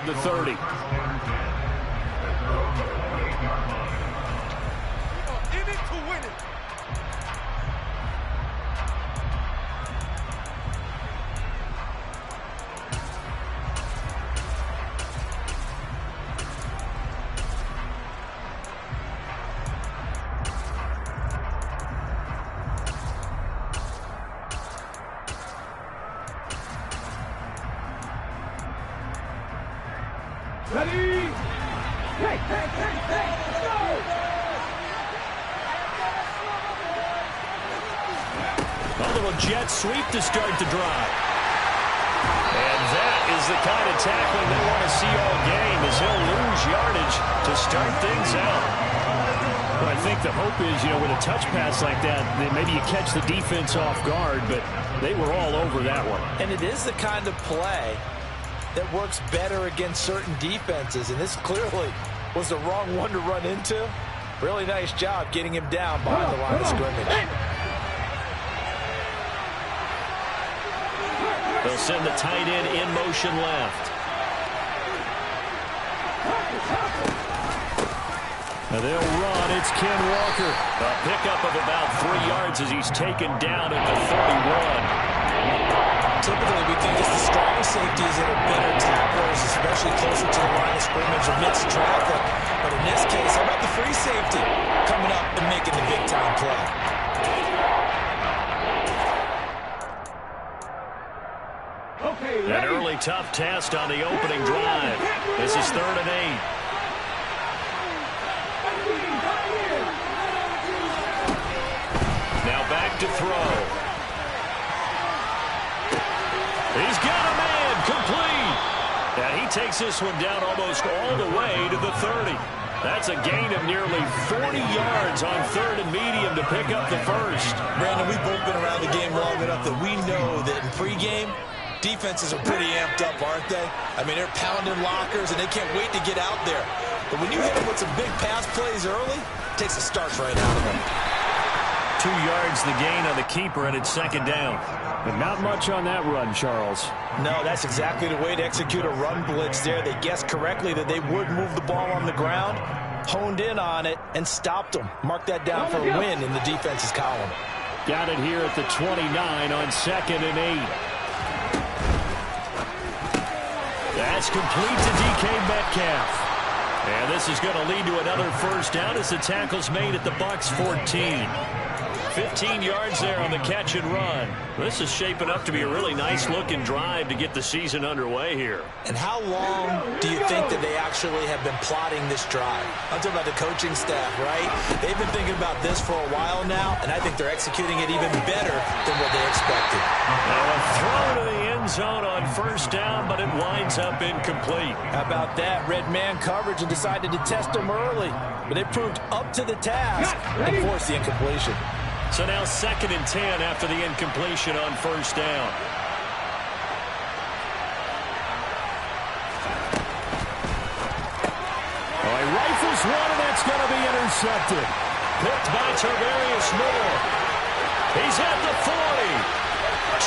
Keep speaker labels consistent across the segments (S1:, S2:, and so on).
S1: inside the 30.
S2: In it to win it.
S3: Ready? Hey, go!
S1: A little jet sweep to start the drive. And that is the kind of tackling they want to see all game, as he'll lose yardage to start things out. Well, I think the hope is, with a touch pass like that, that maybe you catch the defense off guard, but they were all over that one.
S4: And it is the kind of play that works better against certain defenses, and this clearly was the wrong one to run into. Really nice job getting him down behind the line of scrimmage.
S1: They'll send the tight end in motion left. Now they'll run. It's Ken Walker. A pickup of about 3 yards as he's taken down at the 31.
S4: Typically, we think it's the strong safeties that are better tacklers, especially closer to the line of scrimmage amidst traffic. But in this case, how about the free safety coming up and making the big-time play?
S1: An early tough test on the opening drive. This is 3rd and 8. Now back to throw. He's got a man, complete. And he takes this one down almost all the way to the 30. That's a gain of nearly 40 yards on 3rd and medium to pick up the first.
S4: Brandon, we've both been around the game long enough that we know that in pregame, defenses are pretty amped up, aren't they? I mean, they're pounding lockers, and they can't wait to get out there. But when you hit them with some big pass plays early, it takes the starch right out of them.
S1: 2 yards the gain on the keeper, and it's 2nd down. But not much on that run, Charles.
S4: No, that's exactly the way to execute a run blitz there. They guessed correctly that they would move the ball on the ground, honed in on it, and stopped them. Mark that down for a win in the defense's column.
S1: Got it here at the 29 on 2nd and 8. That's complete to DK Metcalf. And this is going to lead to another first down as the tackle's made at the Bucs 14. 15 yards there on the catch and run. This is shaping up to be a really nice-looking drive to get the season underway here.
S4: And how long do you think that they actually have been plotting this drive? I'm talking about the coaching staff, right? They've been thinking about this for a while now, and I think they're executing it even better than what they expected.
S1: Now a throw to the end zone on first down, but it winds up incomplete.
S4: How about that? Red man coverage and decided to test them early. But they proved up to the task and forced the incompletion.
S1: So now 2nd and 10 after the incompletion on first down. Oh, he rifles one, and that's going to be intercepted. Picked by Tarvarius Moore. He's at the 40,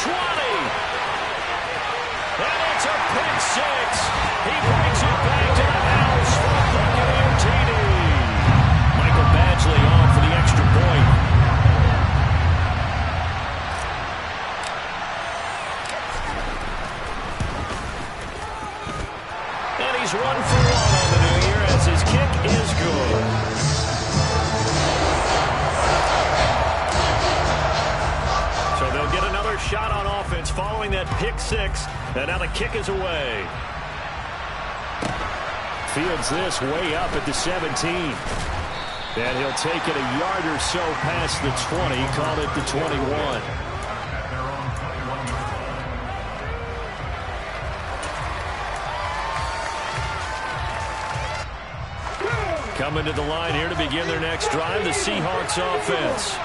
S1: 20. And it's a pick six. He brings it back to the house for a Buccaneer TD. Michael Badgley on for the extra point. And he's 1 for 1 on the new year as his kick is good. So they'll get another shot on offense following that pick six. And now the kick is away. Fields this way up at the 17. And he'll take it a yard or so past the 20. Call it the 21. Coming to the line here to begin their next drive, the Seahawks offense.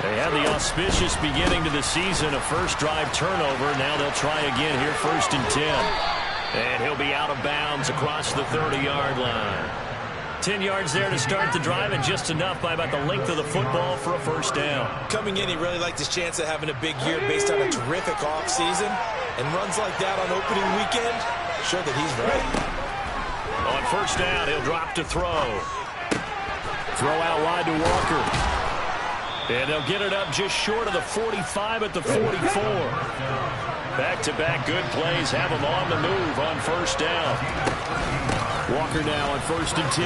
S1: They had the auspicious beginning to the season, a first drive turnover. Now they'll try again here, 1st and 10. And he'll be out of bounds across the 30-yard line. 10 yards there to start the drive, and just enough by about the length of the football for a first down.
S4: Coming in, he really liked his chance of having a big year based on a terrific offseason. And runs like that on opening weekend show that he's ready.
S1: first down. He'll drop to throw. Throw out wide to Walker. And they'll get it up just short of the 45 at the 44. Back-to-back good plays have them on the move on first down. Walker now on 1st and 10.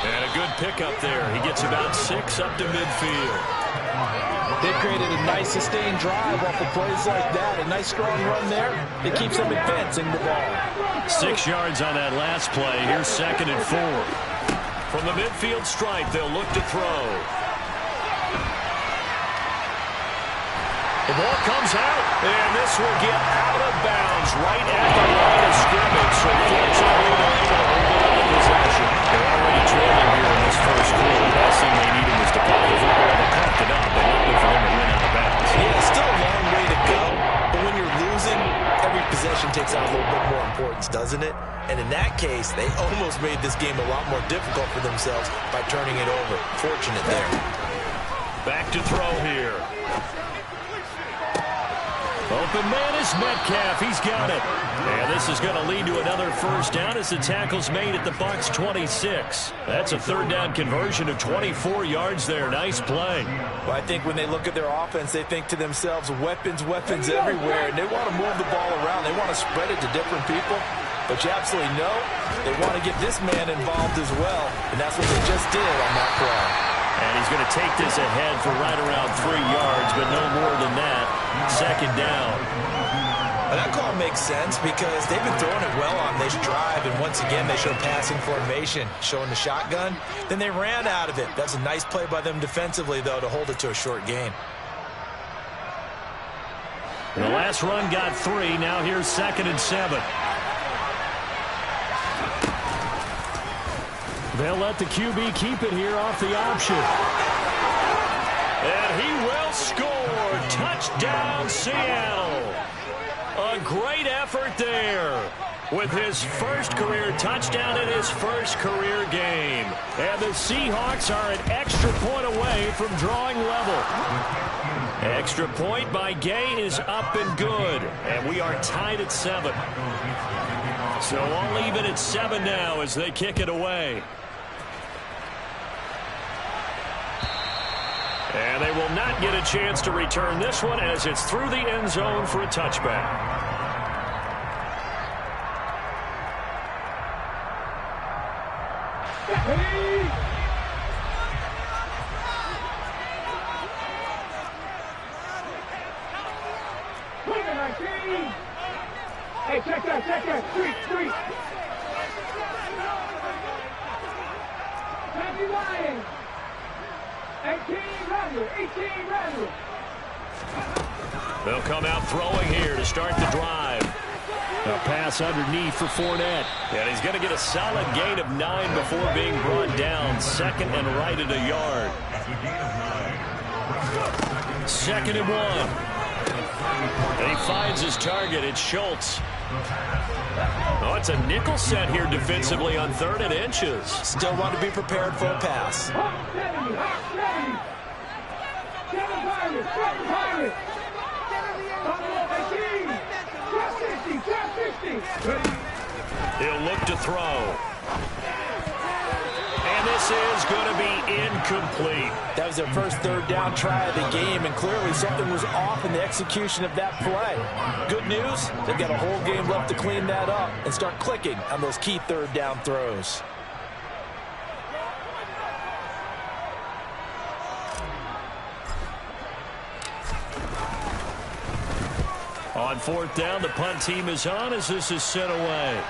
S1: And a good pickup there. He gets about 6 up to midfield.
S4: They created a nice sustained drive off of plays like that. A nice strong run there. It keeps them advancing the ball.
S1: 6 yards on that last play. Here's 2nd and 4. From the midfield stripe, they'll look to throw. The ball comes out, and this will get out of bounds right at the line of scrimmage. So fortunately, they're able to hold on to possession. They're already trailing here in this first quarter. The last thing they needed was to pop the football. They pumped it up, but luckily for them, it went out of bounds.
S4: Yeah, still a long way to go, but when you're losing, every possession takes on a little bit more importance, doesn't it? And in that case, they almost made this game a lot more difficult for themselves by turning it over. Fortunate there.
S1: Back to throw here. Open man is Metcalf. He's got it. And this is going to lead to another first down as the tackle's made at the Bucs 26. That's a 3rd down conversion of 24 yards there. Nice play.
S4: Well, I think when they look at their offense, they think to themselves, weapons, weapons everywhere. And they want to move the ball around. They want to spread it to different people. But you absolutely know they want to get this man involved as well. And that's what they just did on that play.
S1: And he's going to take this ahead for right around 3 yards, but no more than that. 2nd down.
S4: And that call makes sense because they've been throwing it well on this drive. And once again, they show passing formation, showing the shotgun. Then they ran out of it. That's a nice play by them defensively, though, to hold it to a short gain.
S1: The last run got 3. Now here's 2nd and 7. They'll let the QB keep it here off the option. And he will score. Touchdown, Seattle. A great effort there with his first career touchdown in his first career game. And the Seahawks are an extra point away from drawing level. Extra point by Gay is up and good. And we are tied at 7. So all even at 7 now as they kick it away. And they will not get a chance to return this one as it's through the end zone for a touchback.
S3: Hey, check that. Street. Matthew Lyons. 18 Randall.
S1: They'll come out throwing here to start the drive. A pass underneath for Fournette. And he's going to get a solid gain of 9 before being brought down. 2nd and right at a yard. 2nd and 1. And he finds his target. It's Schultz. Oh, it's a nickel set here defensively on 3rd and inches.
S4: Still want to be prepared for a pass.
S1: He'll look to throw. And this is going to be incomplete.
S4: That was their first 3rd down try of the game, and clearly something was off in the execution of that play. Good news, they've got a whole game left to clean that up and start clicking on those key 3rd down throws.
S1: On 4th down, the punt team is on as this is sent away.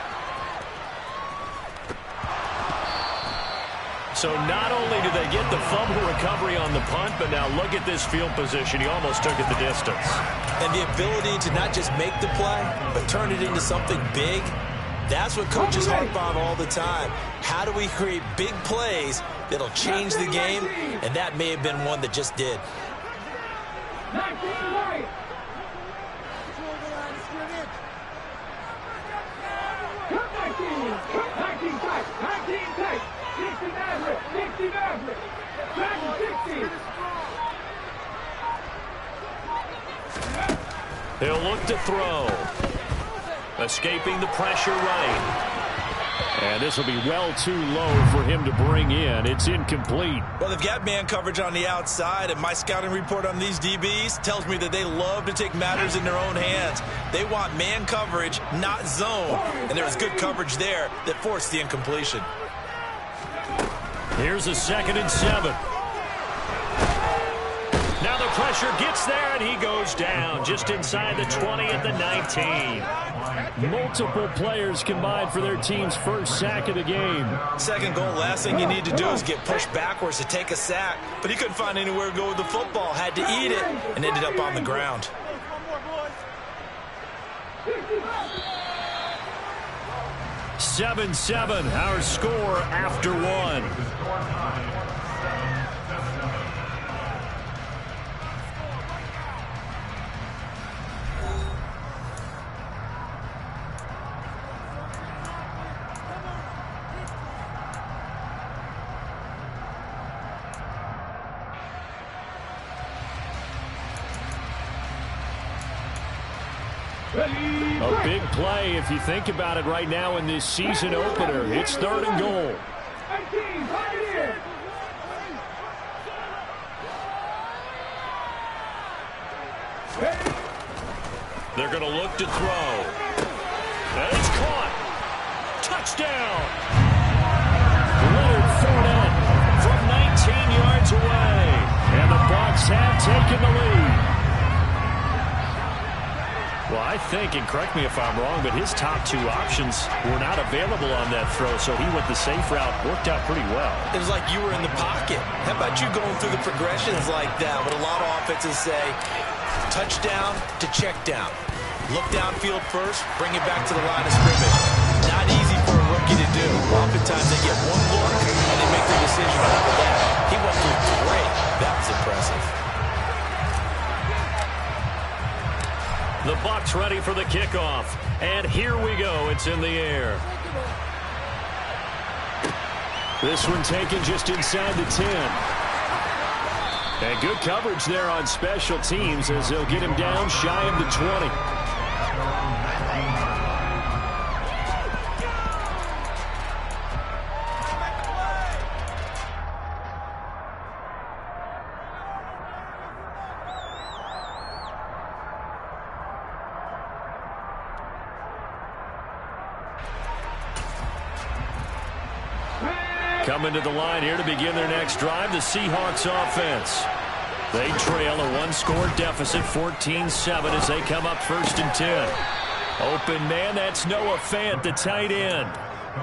S1: So not only do they get the fumble recovery on the punt, but now look at this field position. He almost took it the distance.
S4: And the ability to not just make the play, but turn it into something big, that's what coaches harp on all the time. How do we create big plays that'll change the game? And that may have been one that just did.
S3: 19 tight. 60 Maverick. Dragon 60.
S1: He'll look to throw. Escaping the pressure right. And this will be well too low for him to bring in. It's incomplete.
S4: Well, they've got man coverage on the outside, and my scouting report on these DBs tells me that they love to take matters in their own hands. They want man coverage, not zone. And there was good coverage there that forced the incompletion.
S1: Here's a 2nd and 7. Now the pressure gets there, and he goes down just inside the 20 at the 19. Multiple players combined for their team's first sack of the game.
S4: Second goal, last thing you need to do is get pushed backwards to take a sack. But he couldn't find anywhere to go with the football, had to eat it, and ended up on the ground.
S1: 7-7, our score after one. A big play if you think about it right now in this season opener. It's 3rd and goal. They're going to look to throw. And it's caught. Touchdown. Leonard Fournette from 19 yards away. And the Bucs have taken the lead. Well, I think, and correct me if I'm wrong, but his top 2 options were not available on that throw, so he went the safe route. Worked out pretty well.
S4: It was like you were in the pocket. How about you going through the progressions like that? What a lot of offenses say, touchdown to check down. Look downfield first, bring it back to the line of scrimmage. Not easy for a rookie to do. Oftentimes they get one look, and they make their decision after that. He went through 3. That was impressive.
S1: The Bucs ready for the kickoff. And here we go. It's in the air. This one taken just inside the 10. And good coverage there on special teams as they'll get him down shy of the 20. Coming to the line here to begin their next drive, the Seahawks offense. They trail a 1-score deficit, 14-7 as they come up 1st and 10. Open man, that's Noah Fant, the tight end.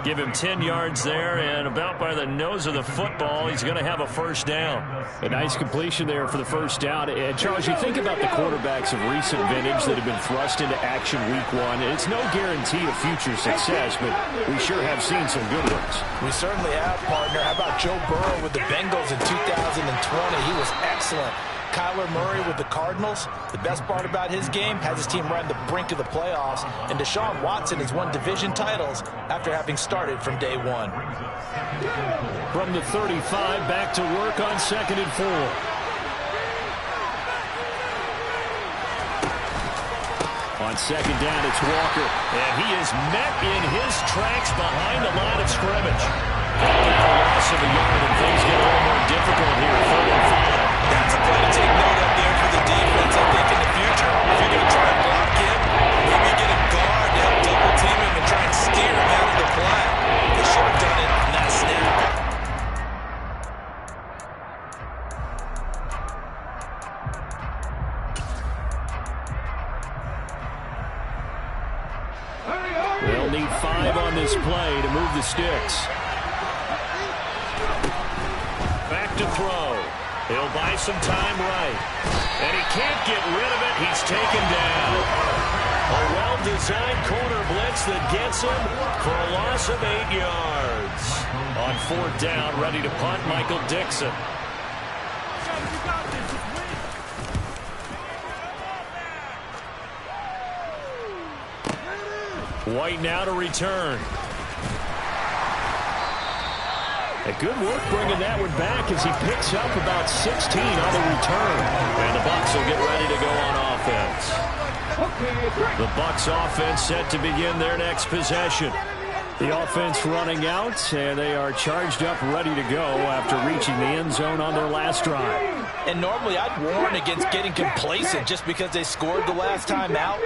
S1: Give him 10 yards there, and about by the nose of the football, he's going to have a 1st down. A nice completion there for the 1st down. And Charles, you think about the quarterbacks of recent vintage that have been thrust into action week 1. It's no guarantee of future success, but we sure have seen some good ones.
S4: We certainly have, partner. How about Joe Burrow with the Bengals in 2020? He was excellent. Kyler Murray with the Cardinals. The best part about his game has his team right on the brink of the playoffs. And Deshaun Watson has won division titles after having started from day 1.
S1: From the 35, back to work on 2nd and 4. On 2nd down, it's Walker. And he is met in his tracks behind the line of scrimmage. A loss of a yard, and things get a little more difficult here. 3rd and 5.
S4: That's a play to take note of there for the defense. I think in the future, if you're going to try and block him, maybe get a guard to help double team him and try and steer him out of the play. They should have done it on that snap.
S1: They'll need 5 on this play to move the sticks. Back to throw. He'll buy some time right. And he can't get rid of it. He's taken down. A well-designed corner blitz that gets him for a loss of 8 yards. On 4th down, ready to punt, Michael Dixon. White now to return. Good work bringing that one back as he picks up about 16 on the return. And the Bucs will get ready to go on offense. The Bucs offense set to begin their next possession. The offense running out, and they are charged up, ready to go after reaching the end zone on their last drive.
S4: And normally I'd warn against getting complacent just because they scored the last time out.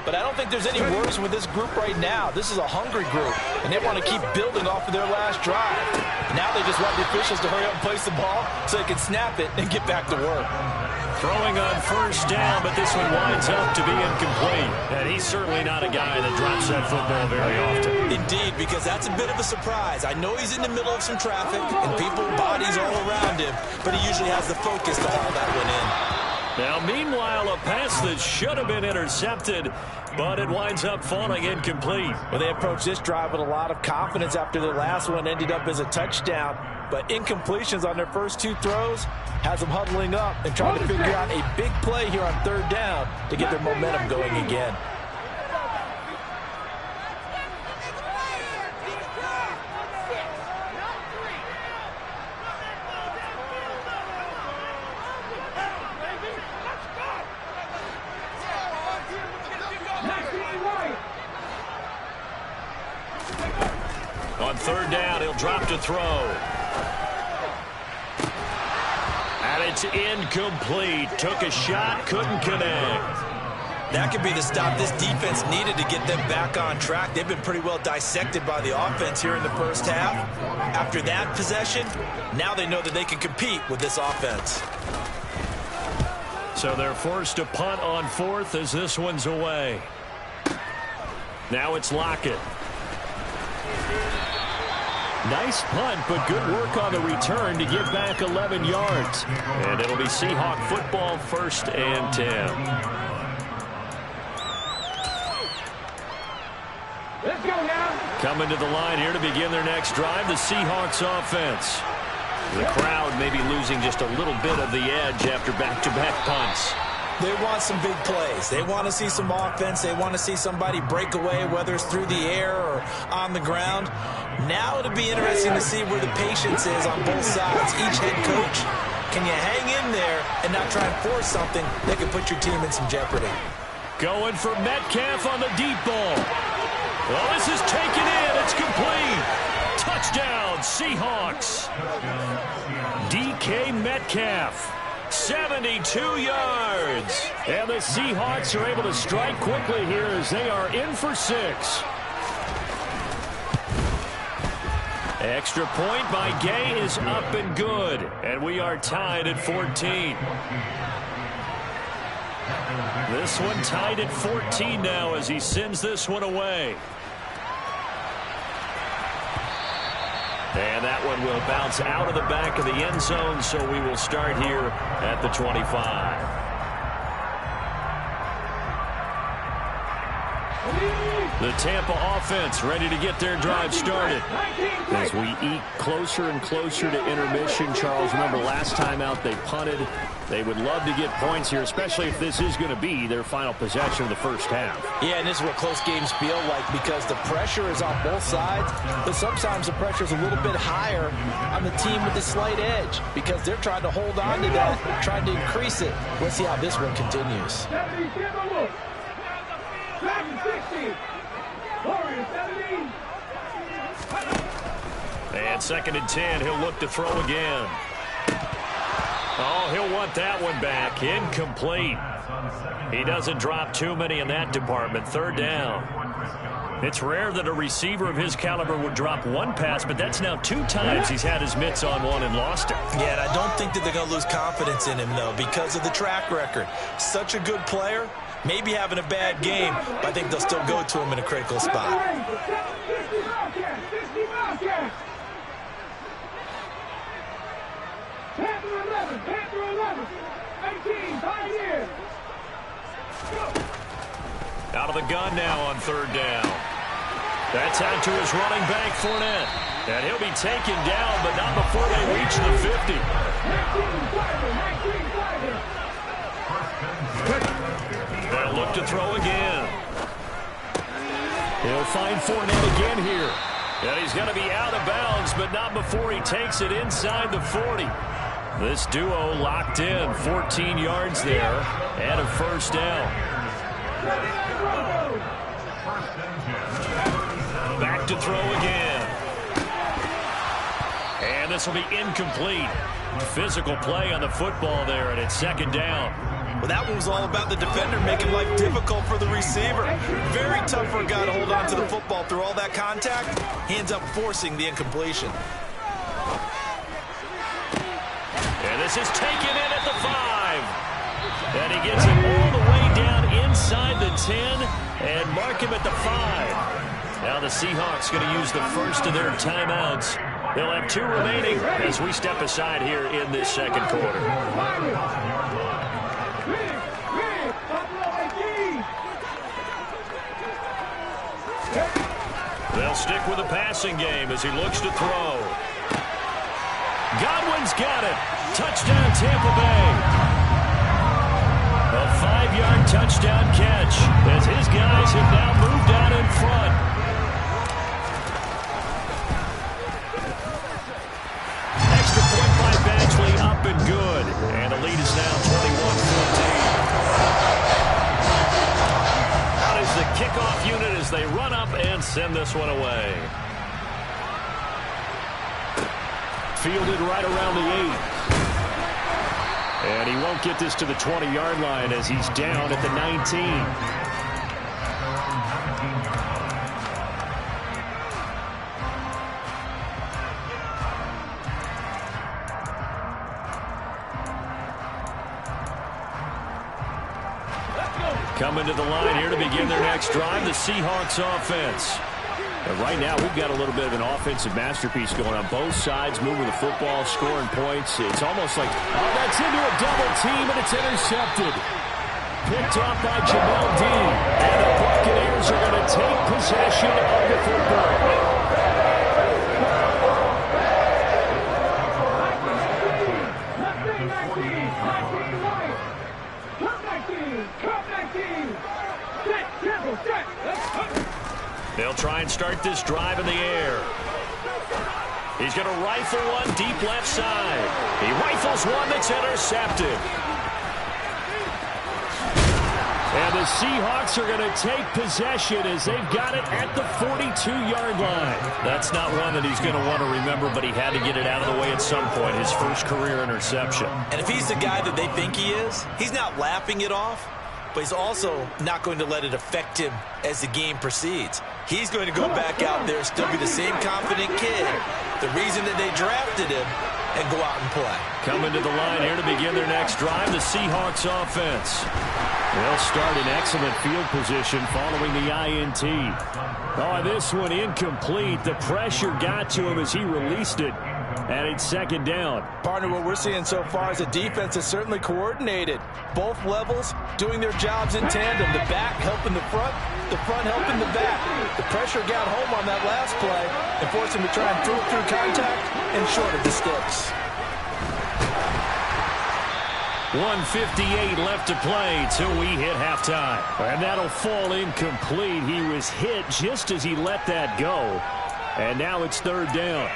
S4: But I don't think there's any worries with this group right now. This is a hungry group, and they want to keep building off of their last drive. Now they just want the officials to hurry up and place the ball so they can snap it and get back to work.
S1: Throwing on first down, but this one winds up to be incomplete. And he's certainly not a guy that drops that football very often.
S4: Indeed, because that's a bit of a surprise. I know he's in the middle of some traffic and people, bodies all around him, but he usually has the focus to haul that one in.
S1: Now, meanwhile, a pass that should have been intercepted, but it winds up falling incomplete.
S4: Well, they approached this drive with a lot of confidence after their last one ended up as a touchdown. But incompletions on their first two throws has them huddling up and trying to figure out a big play here on third down to get their momentum going again.
S1: On third down, he'll drop to throw. And it's incomplete. Took a shot, couldn't connect.
S4: That could be the stop this defense needed to get them back on track. They've been pretty well dissected by the offense here in the first half. After that possession, now they know that they can compete with this offense.
S1: So they're forced to punt on fourth as this one's away. Now it's Lockett. Nice punt, but good work on the return to get back 11 yards. And it'll be Seahawk football, 1st and 10.
S3: Let's go now.
S1: Coming to the line here to begin their next drive, the Seahawks offense. The crowd maybe losing just a little bit of the edge after back-to-back punts.
S4: They want some big plays. They want to see some offense. They want to see somebody break away, whether it's through the air or on the ground. Now it'll be interesting to see where the patience is on both sides. Each head coach, can you hang in there and not try and force something that could put your team in some jeopardy?
S1: Going for Metcalf on the deep ball. Well, this is taken in. It's complete. Touchdown, Seahawks. DK Metcalf. 72 yards. And the Seahawks are able to strike quickly here as they are in for 6. Extra point by Gay is up and good. And we are tied at 14. This one tied at 14 now as he sends this one away. And that one will bounce out of the back of the end zone, so we will start here at the 25. The Tampa offense ready to get their drive started. As we eke closer and closer to intermission, Charles, remember last time out they punted. They would love to get points here, especially if this is going to be their final possession of the first half.
S4: Yeah, and this is what close games feel like because the pressure is on both sides, but sometimes the pressure is a little bit higher on the team with the slight edge because they're trying to hold on to that, trying to increase it. Let's see how this one continues.
S3: 60. Warriors 17.
S1: And 2nd and 10, he'll look to throw again. Oh, he'll want that one back. Incomplete. He doesn't drop too many in that department. 3rd down. It's rare that a receiver of his caliber would drop one pass, but that's now 2 times he's had his mitts on one and lost it.
S4: Yeah, and I don't think that they're going to lose confidence in him, though, because of the track record. Such a good player, maybe having a bad game, but I think they'll still go to him in a critical spot.
S3: Panther 11. 18, Pioneer.
S1: Out of the gun now on 3rd down. That's out to his running back, Fournette. And he'll be taken down, but not before they reach the 50.
S3: 19,
S1: They'll look to throw again. He'll find Fournette again here. And he's going to be out of bounds, but not before he takes it inside the 40. This duo locked in, 14 yards there, and a 1st down. Back to throw again. And this will be incomplete. Physical play on the football there, and it's second down.
S4: Well, that one was all about the defender making life difficult for the receiver. Very tough for a guy to hold on to the football through all that contact. He ends up forcing the incompletion.
S1: And this is taken in at the 5. And he gets it all the way down inside the 10 and mark him at the 5. Now the Seahawks going to use the first of their timeouts. They'll have 2 remaining as we step aside here in this second quarter. They'll stick with the passing game as he looks to throw. Godwin's got it. Touchdown, Tampa Bay. A 5-yard touchdown catch as his guys have now moved out in front. Up and good. And the lead is now 21-14. Out is the kickoff unit as they run up and send this one away. Fielded right around the 8. And he won't get this to the 20-yard line as he's down at the 19. Coming to the line here to begin their next drive, the Seahawks offense. And right now, we've got a little bit of an offensive masterpiece going on both sides, moving the football, scoring points. It's almost like, oh, that's into a double team, and it's intercepted. Picked off by Jamel Dean. And the Buccaneers are going to take possession of the football. They'll try and start this drive in the air. He's going to rifle one deep left side. He rifles one that's intercepted. And the Seahawks are going to take possession as they've got it at the 42-yard line. That's not one that he's going to want to remember, but he had to get it out of the way at some point, his first career interception.
S4: And if he's the guy that they think he is, he's not laughing it off, but he's also not going to let it affect him as the game proceeds. He's going to go back out there, still be the same confident kid, the reason that they drafted him, and go out and play.
S1: Coming to the line here to begin their next drive, the Seahawks offense. They'll start in excellent field position following the INT. Oh, this one incomplete. The pressure got to him as he released it. And it's second down.
S4: Partner, what we're seeing so far is the defense is certainly coordinated. Both levels doing their jobs in tandem. The back helping the front helping the back. The pressure got home on that last play and forced him to try and throw it through contact and short of the sticks.
S1: 1:58 left to play till we hit halftime. And that'll fall incomplete. He was hit just as he let that go. And now it's third down.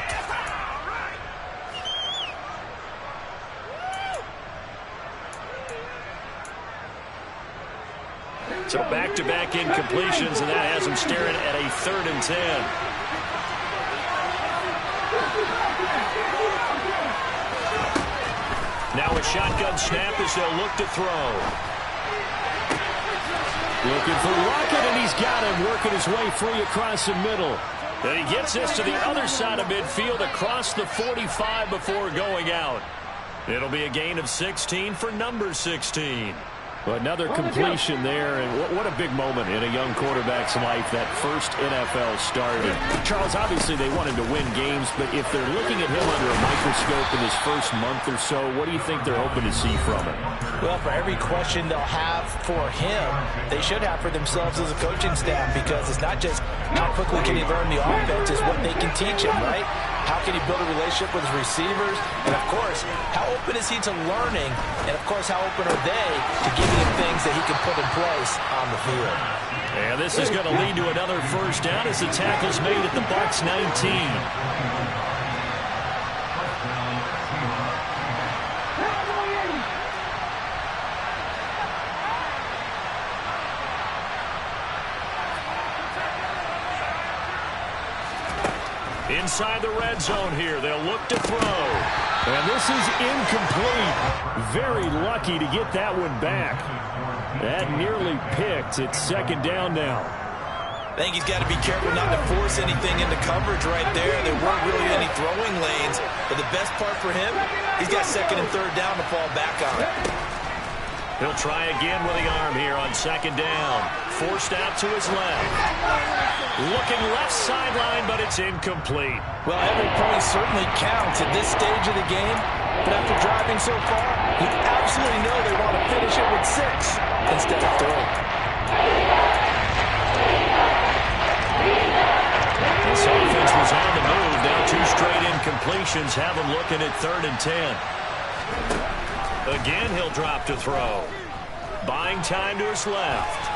S1: So back-to-back incompletions, and that has him staring at a 3rd and 10. Now a shotgun snap as they'll look to throw. Looking for Lockett, and he's got him working his way free across the middle. And he gets this to the other side of midfield across the 45 before going out. It'll be a gain of 16 for number 16. Another completion there, and what a big moment in a young quarterback's life, that first NFL start. And Charles, obviously they want him to win games, but if they're looking at him under a microscope in his first month or so, what do you think they're hoping to see from him?
S5: Well, for every question they'll have for him, they should have for themselves as a coaching staff, because it's not just how quickly can he learn the offense, it's what they can teach him, right? How can he build a relationship with his receivers? And, of course, how open is he to learning? And, of course, how open are they to giving him things that he can put in place on the field?
S1: And this is going to lead to another first down as the tackle's made at the Bucs 19. Inside the red zone here. They'll look to throw. And this is incomplete. Very lucky to get that one back. That nearly picked. It's second down now.
S4: I think he's got to be careful not to force anything into coverage right there. There weren't really any throwing lanes. But the best part for him, he's got second and third down to fall back on.
S1: He'll try again with the arm here on second down. Forced out to his left. Looking left sideline, but it's incomplete.
S5: Well, every point certainly counts at this stage of the game. But after driving so far, you absolutely know they want to finish it with 6 instead of 3.
S1: This offense was on the move. Now 2 straight incompletions have him looking at 3rd and 10. Again, he'll drop to throw. Buying time to his left.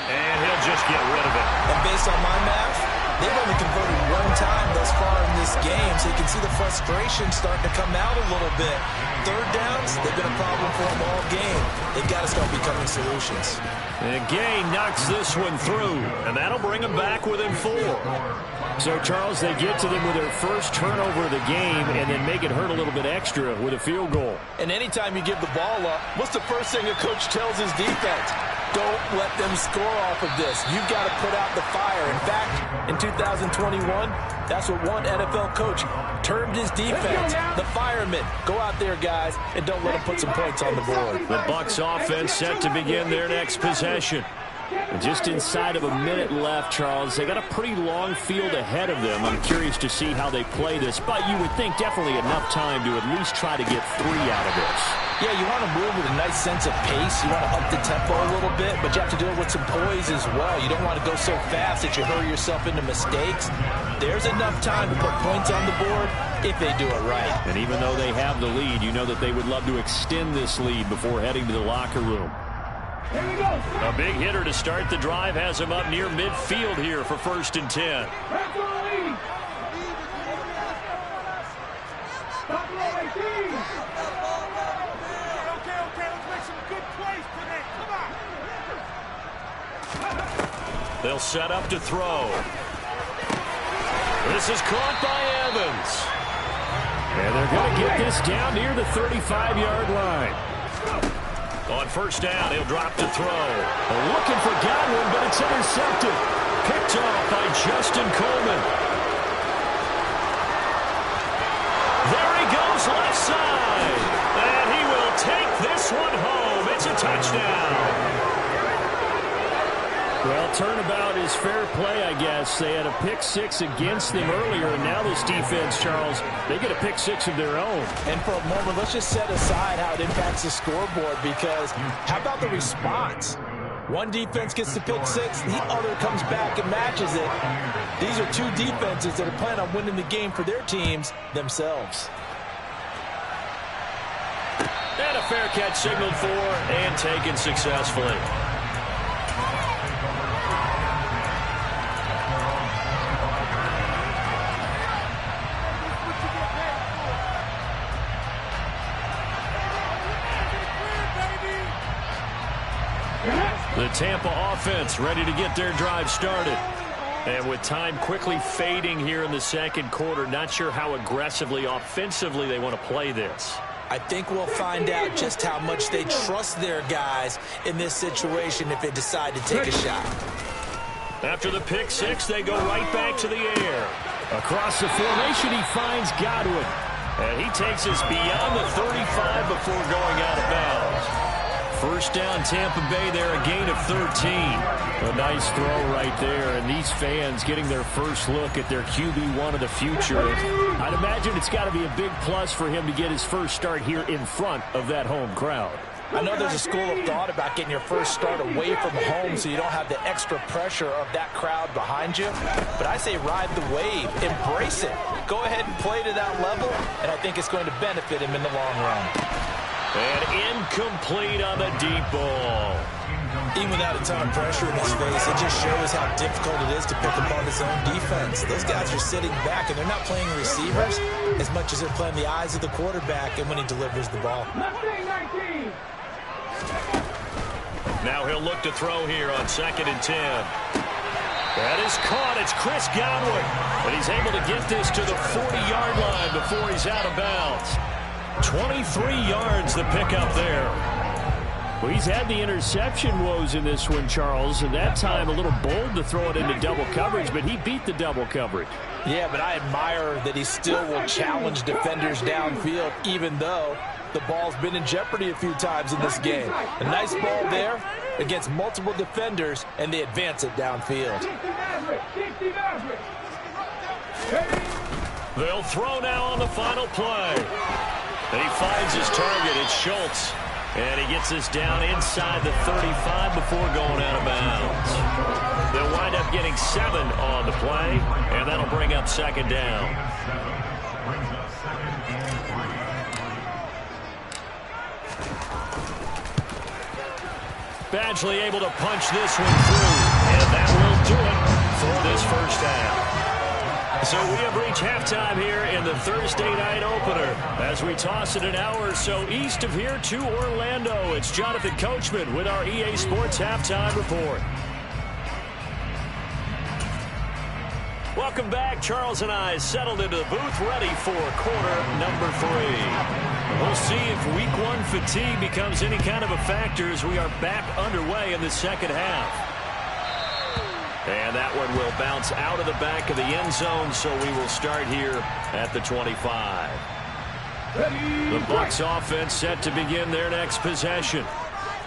S1: And he'll just get rid of it.
S4: And based on my math, they've only converted 1 time thus far in this game, so you can see the frustration starting to come out a little bit. Third downs, they've been a problem for them all game. They've got to start becoming solutions.
S1: And Gay knocks this one through, and that'll bring them back within 4. So, Charles, they get to them with their first turnover of the game and then make it hurt a little bit extra with a field goal.
S5: And anytime you give the ball up, what's the first thing a coach tells his defense? Don't let them score off of this. You've got to put out the fire. In fact, in 2021, that's what one NFL coach termed his defense, the firemen. Go out there, guys, and don't let them put some points on the board.
S1: The Bucs offense set to begin their next possession. And just inside of a minute left, Charles. They got a pretty long field ahead of them. I'm curious to see how they play this, but you would think definitely enough time to at least try to get 3 out of this.
S5: Yeah, you want to move with a nice sense of pace. You want to up the tempo a little bit, but you have to do it with some poise as well. You don't want to go so fast that you hurry yourself into mistakes. There's enough time to put points on the board if they do it right.
S1: And even though they have the lead, you know that they would love to extend this lead before heading to the locker room.
S3: Here we go.
S1: A big hitter to start the drive has him up near midfield here for 1st and 10.
S3: Red zone lead. Buffalo 18.
S2: Okay, let's make some good plays today. Come on.
S1: They'll set up to throw. This is caught by Evans. And they're going to get this down near the 35-yard line. On 1st down, he'll drop to throw. Looking for Godwin, but it's intercepted. Picked off by Justin Coleman. There he goes left side. And he will take this one home. It's a touchdown. Well, turnabout is fair play, I guess. They had a pick 6 against them earlier, and now this defense, Charles, they get a pick 6 of their own.
S5: And for a moment, let's just set aside how it impacts the scoreboard, because how about the response? One defense gets the pick 6, the other comes back and matches it. These are 2 defenses that are planning on winning the game for their teams themselves.
S1: And a fair catch signaled for and taken successfully. The Tampa offense ready to get their drive started. And with time quickly fading here in the second quarter, not sure how aggressively, offensively they want to play this.
S4: I think we'll find out just how much they trust their guys in this situation if they decide to take a shot.
S1: After the pick 6, they go right back to the air. Across the formation, he finds Godwin. And he takes us beyond the 35 before going out of bounds. 1st down, Tampa Bay there, a gain of 13. A nice throw right there, and these fans getting their first look at their QB1 of the future. I'd imagine it's got to be a big plus for him to get his first start here in front of that home crowd.
S5: I know there's a school of thought about getting your first start away from home so you don't have the extra pressure of that crowd behind you. But I say ride the wave. Embrace it. Go ahead and play to that level, and I think it's going to benefit him in the long run.
S1: And incomplete on the deep ball.
S4: Even without a ton of pressure in his face, it just shows how difficult it is to pick apart his own defense. Those guys are sitting back, and they're not playing receivers as much as they're playing the eyes of the quarterback and when he delivers the ball.
S1: Now he'll look to throw here on 2nd and 10. That is caught. It's Chris Godwin. And he's able to get this to the 40-yard line before he's out of bounds. 23 yards the pickup there.
S6: Well, he's had the interception woes in this one, Charles, and that time a little bold to throw it into double coverage, but he beat the double coverage.
S5: Yeah, but I admire that he still will challenge defenders downfield, even though the ball's been in jeopardy a few times in this game. A nice ball there against multiple defenders, and they advance it downfield.
S1: They'll throw now on the final play. And he finds his target. It's Schultz. And he gets this down inside the 35 before going out of bounds. They'll wind up getting 7 on the play, and that'll bring up second down. Badgley able to punch this one through, and that will do it for this first half. So we have reached halftime here in the Thursday night opener as we toss it an hour or so east of here to Orlando. It's Jonathan Coachman with our EA Sports Halftime Report. Welcome back. Charles and I settled into the booth ready for quarter number 3. We'll see if week 1 fatigue becomes any kind of a factor as we are back underway in the second half. And that one will bounce out of the back of the end zone, so we will start here at the 25. The Bucs offense set to begin their next possession.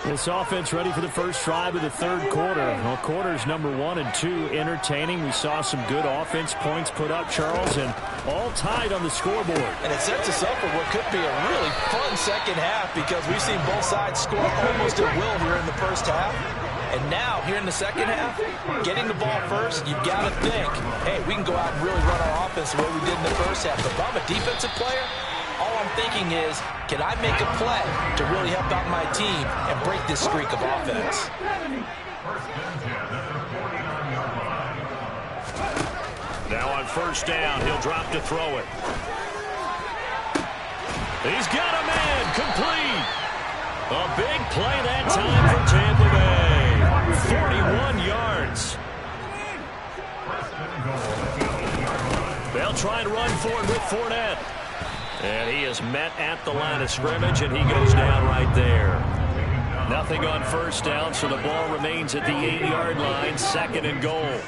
S6: This offense ready for the first drive of the third quarter. Well, quarters number 1 and 2 entertaining. We saw some good offense points put up, Charles, and all tied on the scoreboard.
S5: And it sets us up for what could be a really fun second half because we've seen both sides score almost at will here in the first half. And now, here in the second half, getting the ball first, you've got to think, hey, we can go out and really run our offense the way we did in the first half. But if I'm a defensive player, all I'm thinking is, can I make a play to really help out my team and break this streak of offense?
S1: Now on first down, he'll drop to throw it. He's got a man, complete. A big play that time for Tampa Bay. 41 yards. They'll try and run for it with Fournette. And he is met at the line of scrimmage, and he goes down right there. Nothing on first down, so the ball remains at the 8-yard line, second and goal.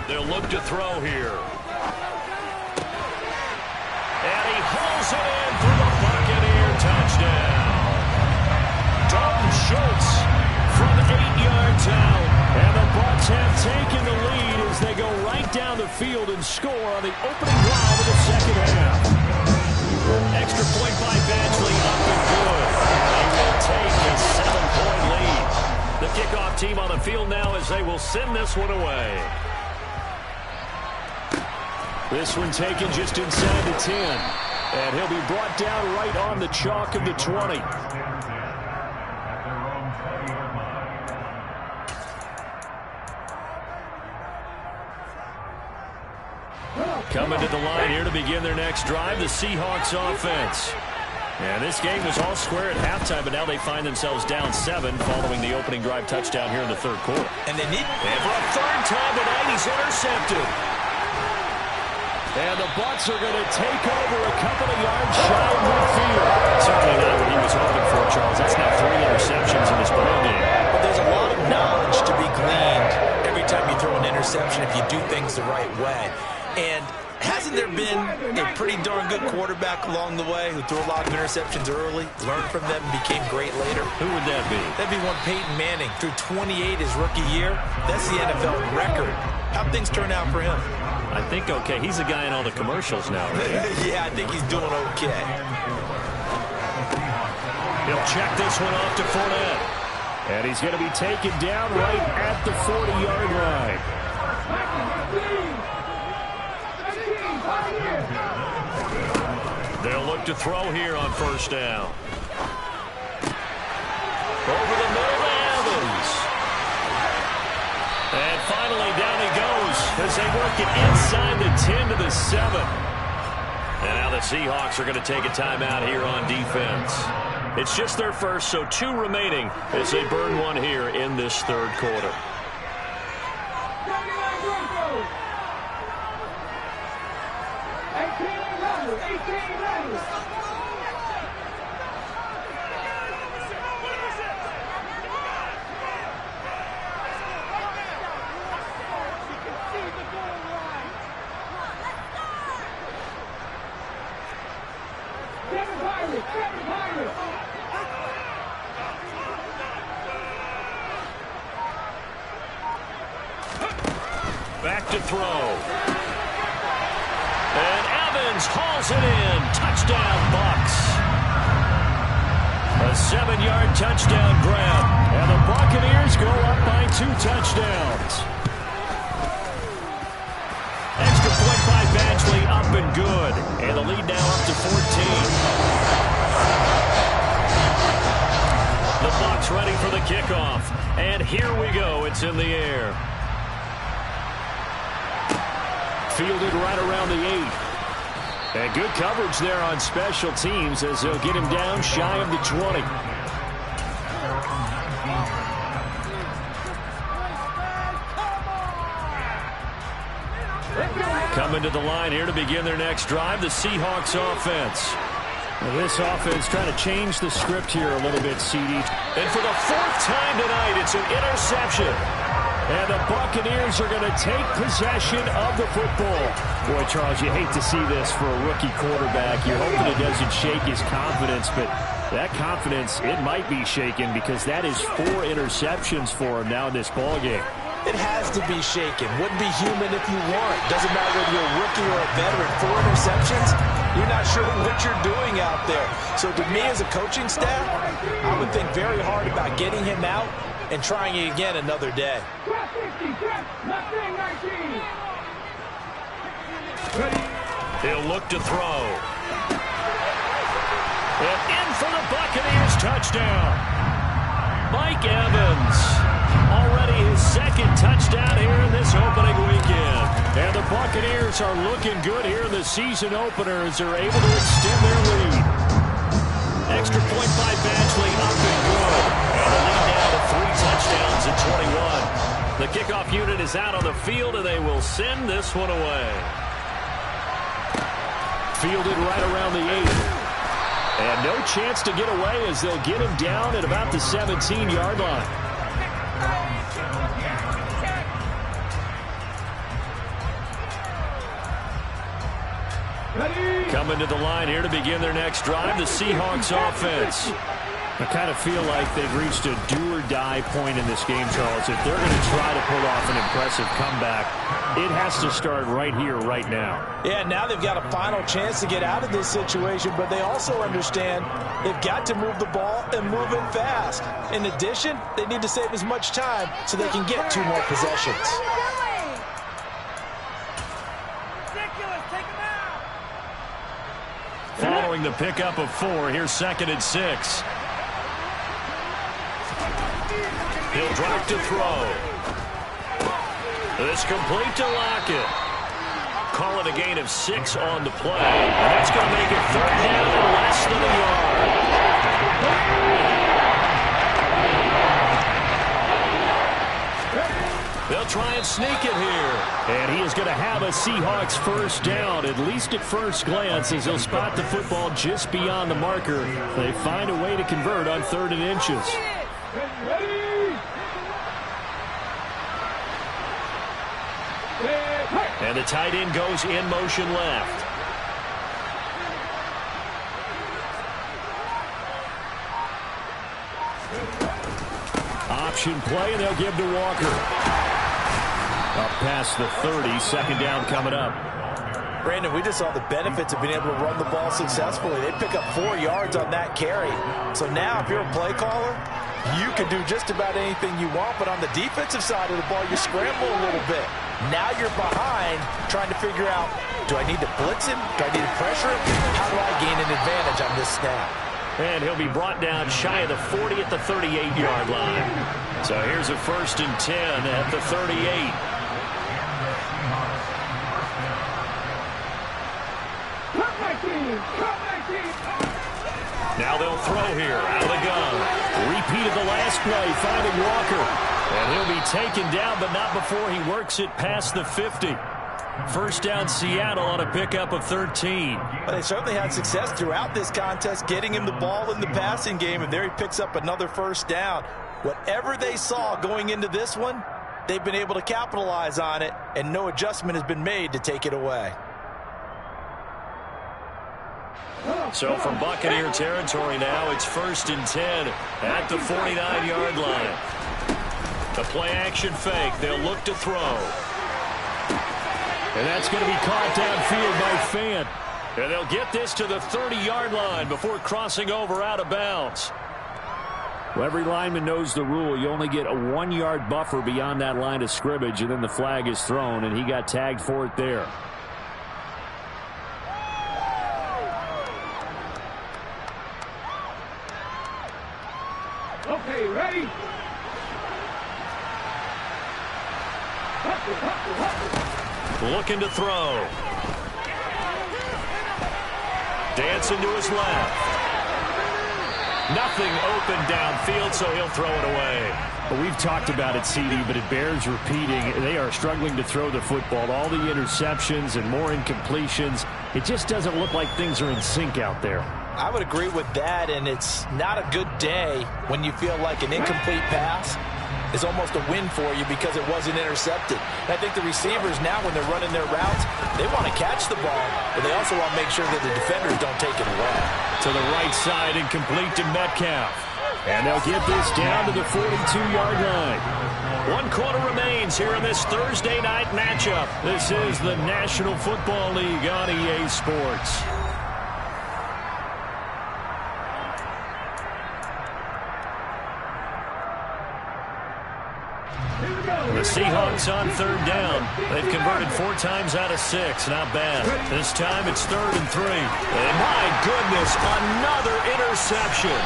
S1: They'll look to throw here. And he hauls it in for the Buccaneer touchdown. Dalton Schultz from 8 yards out. And the Bucs have taken the lead as they go right down the field and score on the opening drive of the second half. Extra point by Badgley, up and good. They will take a 7-point lead. The kickoff team on the field now as they will send this one away. This one taken just inside the 10. And he'll be brought down right on the chalk of the 20. Coming to the line here to begin their next drive, the Seahawks offense. And this game was all square at halftime, but now they find themselves down 7 following the opening drive touchdown here in the third quarter.
S5: And they need...
S1: And for a third time tonight, he's intercepted. And the Bucs are going to take over a couple of yards shy of midfield. Certainly not what he was hoping for, Charles. That's now 3 interceptions in this ball game.
S5: But there's a lot of knowledge to be gleaned every time you throw an interception if you do things the right way. And hasn't there been a pretty darn good quarterback along the way who threw a lot of interceptions early, learned from them, and became great later?
S1: Who would that be?
S5: That'd be one Peyton Manning. Threw 28 his rookie year. That's the NFL record. How'd things turn out for him?
S1: I think okay. He's a guy in all the commercials now, right?
S5: Yeah, I think he's doing okay.
S1: He'll check this one off to Fournette.
S6: And he's going to be taken down right at the 40-yard line.
S1: They'll look to throw here on first down. Over the middle to Evans. work it inside the 10 to the 7. And now the Seahawks are going to take a timeout here on defense. It's just their first, so 2 remaining as they burn one here in this third quarter. Back to throw. And Evans hauls it in. Touchdown, Bucs. A 7-yard touchdown grab. And the Buccaneers go up by 2 touchdowns. Extra point by Badgley, up and good. And the lead now up to 14. The Bucs ready for the kickoff. And here we go. It's in the air. Fielded right around the 8. And good coverage there on special teams as they'll get him down shy of the 20. Coming to the line here to begin their next drive, the Seahawks offense.
S6: Well, this offense trying to change the script here a little bit, CD.
S1: And for the 4th time tonight, it's an interception. And the Buccaneers are going to take possession of the football.
S6: Boy, Charles, you hate to see this for a rookie quarterback. You're hoping it doesn't shake his confidence, but that confidence, it might be shaken because that is 4 interceptions for him now in this ballgame.
S5: It has to be shaken. Wouldn't be human if you weren't. Doesn't matter whether you're a rookie or a veteran. 4 interceptions, you're not sure what you're doing out there. So to me as a coaching staff, I would think very hard about getting him out and trying it again another day.
S1: He'll look to throw. And in for the Buccaneers touchdown. Mike Evans. Already his 2nd touchdown here in this opening weekend. And the Buccaneers are looking good here in the season opener as they're able to extend their lead. Extra point by Badgley, up and good. And the lead now to 3 touchdowns at 21. The kickoff unit is out on the field, and they will send this one away. Fielded right around the 8. And no chance to get away as they'll get him down at about the 17-yard line. Coming to the line here to begin their next drive, the Seahawks offense.
S6: I kind of feel like they've reached a do-or-die point in this game, Charles. If they're going to try to pull off an impressive comeback, it has to start right here, right now.
S5: Yeah, now they've got a final chance to get out of this situation, but they also understand they've got to move the ball and move it fast. In addition, they need to save as much time so they can get 2 more possessions.
S1: Following the pickup of 4, here's 2nd and 6. He'll drop to throw. It's complete to Lockett. Call it a gain of 6 on the play. And that's going to make it 3rd down and less than a yard. They'll try and sneak it here.
S6: And he is going to have a Seahawks first down, at least at first glance, as he'll spot the football just beyond the marker. They find a way to convert on 3rd and inches.
S1: And the tight end goes in motion left.
S6: Option play, and they'll give to Walker. Up past the 30, 2nd down coming up.
S5: Brandon, we just saw the benefits of being able to run the ball successfully. They pick up 4 yards on that carry. So now if you're a play caller, you can do just about anything you want, but on the defensive side of the ball, you scramble a little bit. Now you're behind trying to figure out, do I need to blitz him? Do I need to pressure him? How do I gain an advantage on this snap?
S1: And he'll be brought down shy of the 40 at the 38-yard line. So here's a 1st and 10 at the 38. throw here out of the gun. Repeated the last play, finding Walker. And he'll be taken down, but not before he works it past the 50. First down Seattle on a pickup of 13.
S5: Well, they certainly had success throughout this contest, getting him the ball in the passing game, and there he picks up another first down. Whatever they saw going into this one, they've been able to capitalize on it, and no adjustment has been made to take it away.
S1: So from Buccaneer territory now, it's 1st and 10 at the 49-yard line. The play-action fake. They'll look to throw. And that's going to be caught downfield by Fant. And they'll get this to the 30-yard line before crossing over out of bounds.
S6: Well, every lineman knows the rule. You only get a 1-yard buffer beyond that line of scrimmage, and then the flag is thrown, and he got tagged for it there.
S3: Okay, ready?
S1: Looking to throw. Dancing to his left. Nothing open downfield, so he'll throw it away.
S6: Well, we've talked about it, CD, but it bears repeating. They are struggling to throw the football. All the interceptions and more incompletions. It just doesn't look like things are in sync out there.
S5: I would agree with that, and it's not a good day when you feel like an incomplete pass is almost a win for you because it wasn't intercepted. And I think the receivers now, when they're running their routes, they want to catch the ball, but they also want to make sure that the defenders don't take it away.
S1: To the right side, incomplete to Metcalf.
S6: And they'll get this down to the 42-yard line.
S1: 1 quarter remains here in this Thursday night matchup. This is the National Football League on EA Sports. The Seahawks on 3rd down. They've converted 4 times out of 6. Not bad. This time it's 3rd and 3. And my goodness, another interception.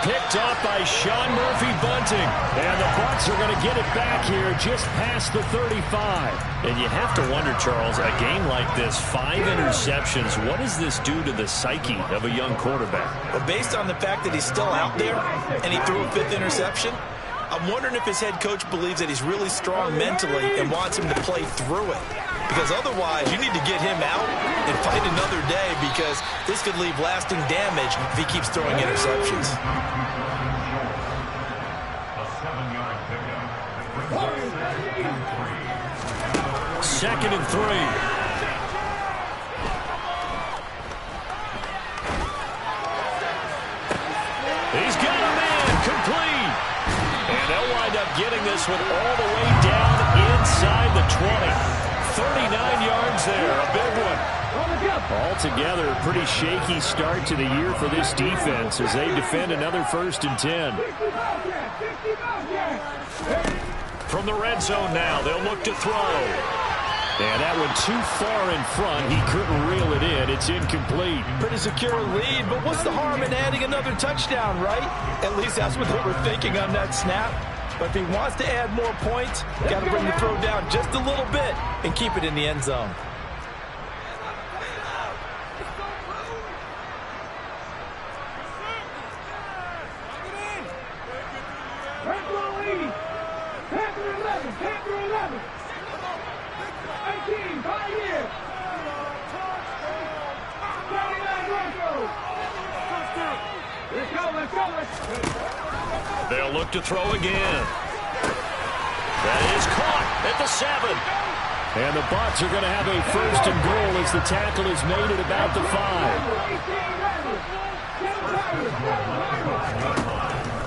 S1: Picked off by Sean Murphy-Bunting. And the Bucs are going to get it back here just past the 35. And you have to wonder, Charles, a game like this, 5 interceptions, what does this do to the psyche of a young quarterback?
S5: Well, based on the fact that he's still out there and he threw a 5th interception, I'm wondering if his head coach believes that he's really strong mentally and wants him to play through it. Because otherwise, you need to get him out and fight another day, because this could leave lasting damage if he keeps throwing interceptions.
S1: Second and 3. He's got a man complete. And they'll wind up getting this one all the way down inside the 20. 39 yards there, a big one.
S6: Altogether, a pretty shaky start to the year for this defense as they defend another 1st and 10.
S1: From the red zone now, they'll look to throw. And that one too far in front. He couldn't reel it in. It's incomplete.
S5: Pretty secure lead, but what's the harm in adding another touchdown, right? At least that's what they were thinking on that snap. But if he wants to add more points, got to bring the throw down just a little bit and keep it in the end zone.
S1: They'll look to throw again. That is caught at the 7.
S6: And the Bucs are going to have a 1st and goal as the tackle is made at about the 5.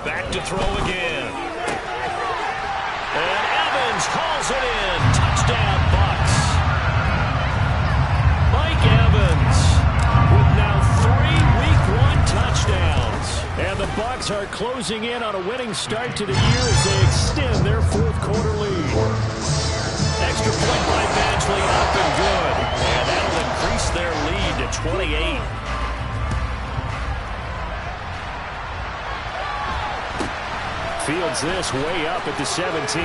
S1: Back to throw again. And Evans calls it in. Touchdown, Bucs. Mike Evans with now 3 Week 1 touchdowns. And the Bucs are closing in on a winning start to the year as they extend their 4th quarter lead. Extra point by Badgley, up and good. And that'll increase their lead to 28.
S6: Fields this way up at the 17.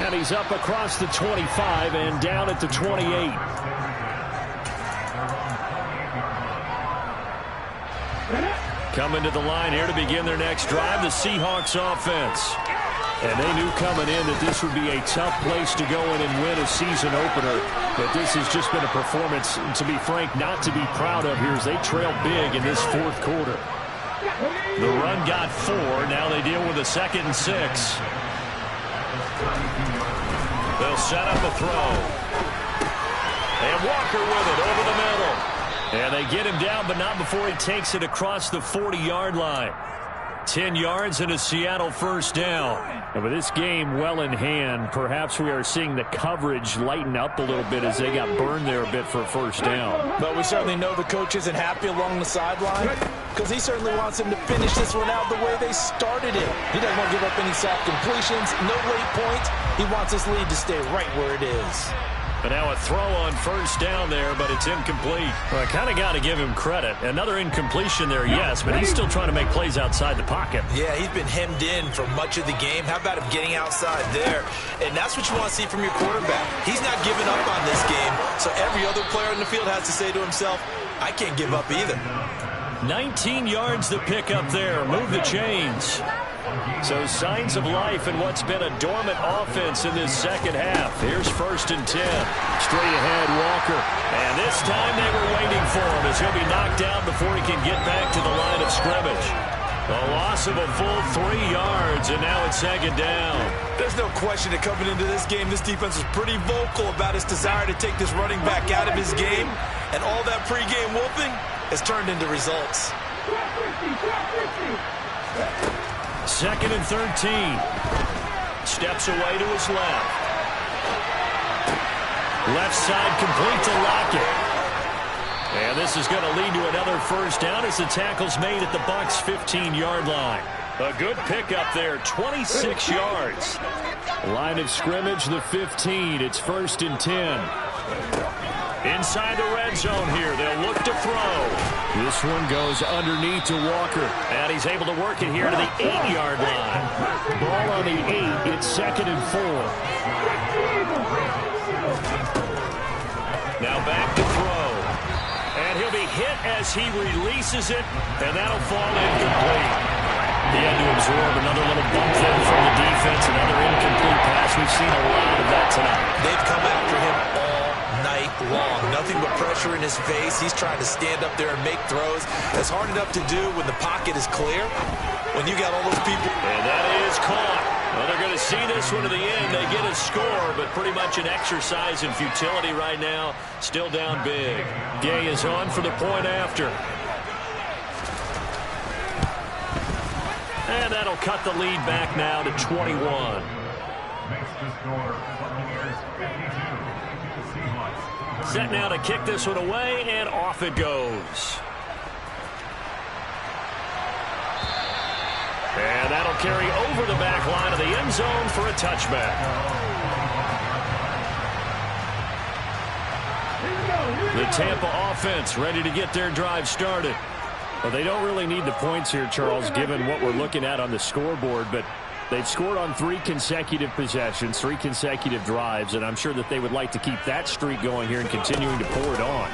S6: And he's up across the 25 and down at the 28.
S1: Coming to the line here to begin their next drive, the Seahawks offense. And they knew coming in that this would be a tough place to go in and win a season opener. But this has just been a performance, to be frank, not to be proud of here as they trail big in this fourth quarter. The run got 4. Now they deal with a 2nd and 6. They'll set up a throw. And Walker with it over the middle. And they get him down, but not before he takes it across the 40-yard line. 10 yards and a Seattle first down. And with this game well in hand, perhaps we are seeing the coverage lighten up a little bit as they got burned there a bit for a first down.
S5: But we certainly know the coach isn't happy along the sideline because he certainly wants them to finish this one out the way they started it. He doesn't want to give up any soft completions, no late points. He wants this lead to stay right where it is.
S1: But now a throw on first down there, but it's incomplete. Well, I kind of got to give him credit. Another incompletion there, yes, but he's still trying to make plays outside the pocket.
S4: Yeah, he's been hemmed in for much of the game. How about him getting outside there? And that's what you want to see from your quarterback. He's not giving up on this game, so every other player in the field has to say to himself, I can't give up either.
S1: 19 yards to pick up there. Move the chains. So signs of life in what's been a dormant offense in this second half. Here's 1st and 10. Straight ahead, Walker. And this time they were waiting for him as he'll be knocked out before he can get back to the line of scrimmage. A loss of a full 3 yards, and now it's 2nd down.
S4: There's no question that coming into this game, this defense was pretty vocal about its desire to take this running back out of his game. And all that pregame whooping has turned into results.
S1: 2nd and 13. Steps away to his left. Left side complete to Lockett. And this is going to lead to another first down as the tackle's made at the Bucs' 15-yard line. A good pickup there, 26 yards. Line of scrimmage, the 15. It's 1st and 10. Inside the red zone here, they'll look to throw. This one goes underneath to Walker. And he's able to work it here to the 8-yard line. Ball on the 8, it's 2nd and 4. Now back to throw. And he'll be hit as he releases it, and that'll fall incomplete. He had to absorb another little bump there from the defense, another incomplete pass. We've seen a lot of that tonight.
S4: They've come after him all night long. Nothing but pressure in his face. He's trying to stand up there and make throws. It's hard enough to do when the pocket is clear. When you got all those people.
S1: And that is caught. Well, they're going to see this one to the end. They get a score, but pretty much an exercise in futility right now. Still down big. Gay is on for the point after. And that'll cut the lead back now to 21. Set now to kick this one away, and off it goes. And that'll carry over the back line of the end zone for a touchback. The Tampa offense ready to get their drive started. Well, they don't really need the points here, Charles, given what we're looking at on the scoreboard, but they've scored on 3 consecutive possessions, 3 consecutive drives, and I'm sure that they would like to keep that streak going here and continuing to pour it on.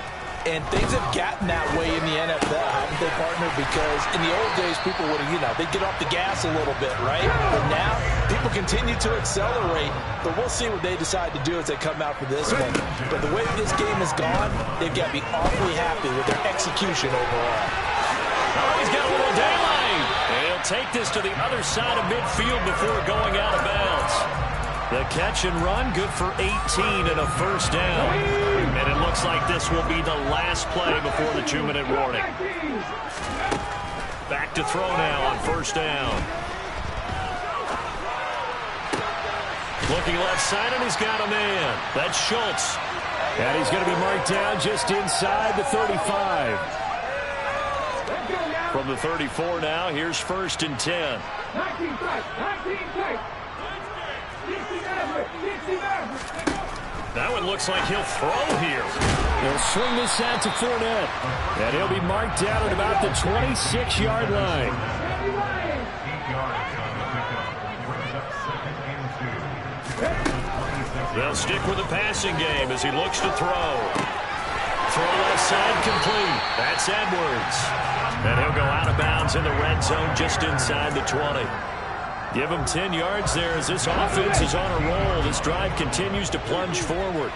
S5: And things have gotten that way in the NFL, haven't they, partner? Because in the old days, people would have, they'd get off the gas a little bit, right? But now, people continue to accelerate. But we'll see what they decide to do as they come out for this one. But the way this game has gone, they've got to be awfully happy with their execution overall.
S1: Oh, he's got a little daylight. And he'll take this to the other side of midfield before going out of bounds. The catch and run, good for 18 and a first down. And it looks like this will be the last play before the 2-minute warning. Back to throw now on first down. Looking left side, and he's got a man. That's Schultz. And he's going to be marked down just inside the 35. From the 34 now, here's 1st and 10.
S3: 19 strike, 19 strike.
S1: That one looks like he'll throw here. He'll swing this out to Fournette. And he'll be marked down at about the 26-yard line. They'll stick with the passing game as he looks to throw. Throw left side complete. That's Edwards. And he'll go out of bounds in the red zone just inside the 20. Give him 10 yards there as this offense is on a roll. This drive continues to plunge forward.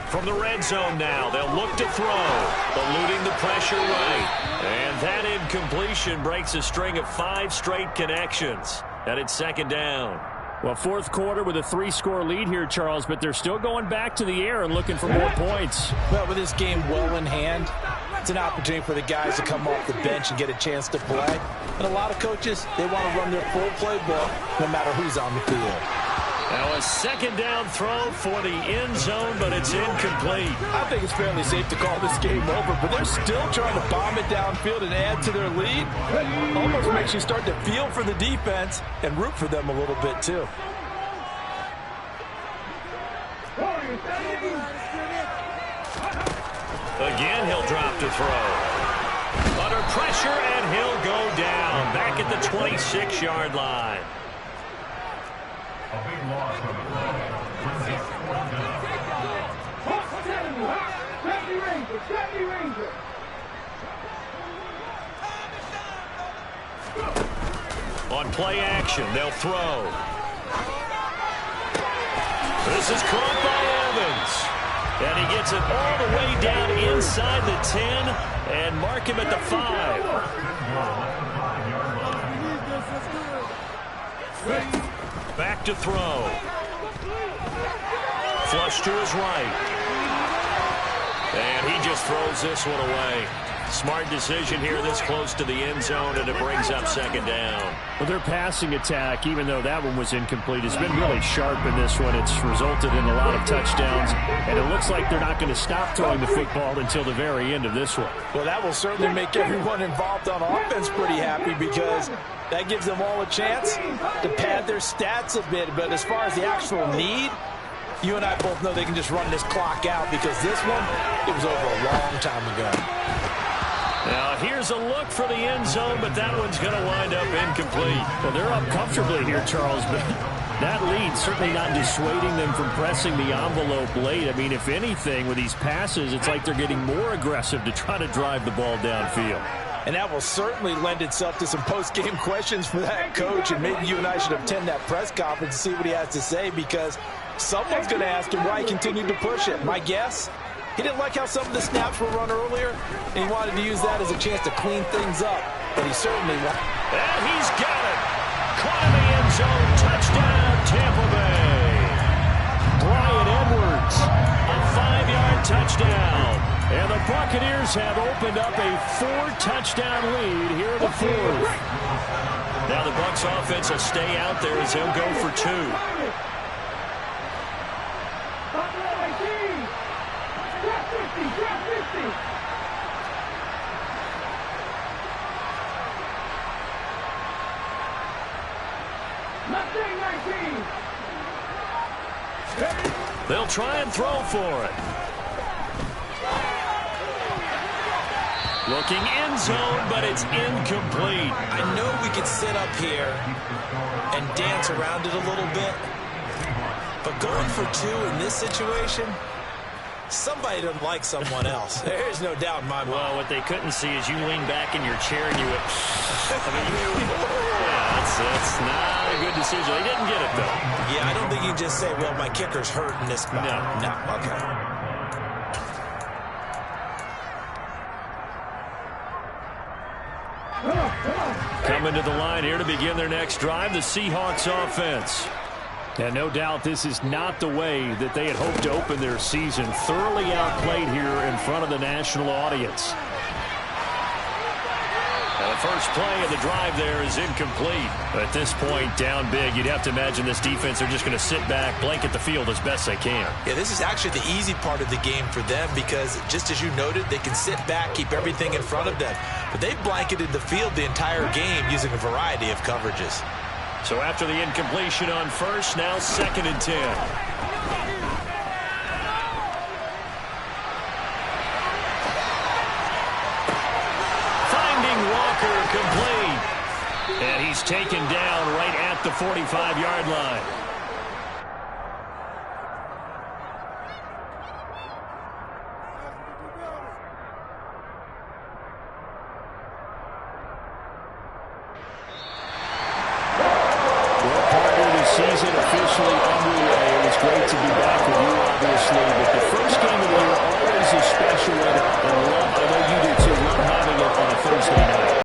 S1: From the red zone now, they'll look to throw, eluding the pressure right. And that incompletion breaks a string of 5 straight connections. And it's second down.
S6: Well, fourth quarter with a 3-score lead here, Charles, but they're still going back to the air and looking for more points.
S5: Well, with this game well in hand, it's an opportunity for the guys to come off the bench and get a chance to play. And a lot of coaches, they want to run their full playbook no matter who's on the field.
S1: Now a second down throw for the end zone, but it's incomplete.
S5: I think it's fairly safe to call this game over, but they're still trying to bomb it downfield and add to their lead. Almost makes you start to feel for the defense and root for them a little bit too.
S1: Again, he'll drop to throw. Under pressure, and he'll go down. Back at the 26-yard line.
S3: A big loss on the play.
S1: On play action, they'll throw. This is caught by Evans. And he gets it all the way down inside the 10 and mark him at the 5. Back to throw. Flush to his right. And he just throws this one away. Smart decision here this close to the end zone, and it brings up second down.
S6: Well, their passing attack, even though that one was incomplete, has been really sharp in this one. It's resulted in a lot of touchdowns, and it looks like they're not going to stop throwing the football until the very end of this one.
S5: Well, that will certainly make everyone involved on offense pretty happy because that gives them all a chance to pad their stats a bit. But as far as the actual need, you and I both know they can just run this clock out because this one, it was over a long time ago.
S1: Now, here's a look for the end zone, but that one's going to wind up incomplete.
S6: Well, they're up comfortably here, Charles, but that lead certainly not dissuading them from pressing the envelope late. I mean, if anything, with these passes, it's like they're getting more aggressive to try to drive the ball downfield.
S5: And that will certainly lend itself to some post-game questions for that coach, and maybe you and I should attend that press conference and see what he has to say because someone's going to ask him why he continued to push it. My guess? He didn't like how some of the snaps were run earlier, and he wanted to use that as a chance to clean things up. But he certainly won.
S1: And he's got it. Caught in the end zone. Touchdown, Tampa Bay. Bryan Edwards, a 5-yard touchdown. And the Buccaneers have opened up a 4-touchdown lead here in the fourth. Now the Bucs offense will stay out there as he'll go for 2. They'll try and throw for it. Looking end zone, but it's incomplete.
S4: I know we could sit up here and dance around it a little bit, but going for 2 in this situation, somebody doesn't like someone else. There's no doubt in my mind.
S1: Well, what they couldn't see is you lean back in your chair and you went, that's not a good decision. They didn't get it, though.
S4: Yeah, I don't think you can just say, well, my kicker's hurt in this spot. No, okay.
S1: Coming to the line here to begin their next drive, the Seahawks offense.
S6: And no doubt this is not the way that they had hoped to open their season. Thoroughly outplayed here in front of the national audience.
S1: Now the first play of the drive there is incomplete. At this point, down big, you'd have to imagine this defense are just going to sit back, blanket the field as best they can.
S4: Yeah, this is actually the easy part of the game for them because, just as you noted, they can sit back, keep everything in front of them. But they've blanketed the field the entire game using a variety of coverages.
S1: So after the incompletion on first, now 2nd and 10. Complete. And he's taken down right at the 45-yard line.
S6: season officially underway. It was great to be back with you, obviously. But the first game of the year always a special one. And I know you do too. Love having it on a Thursday night.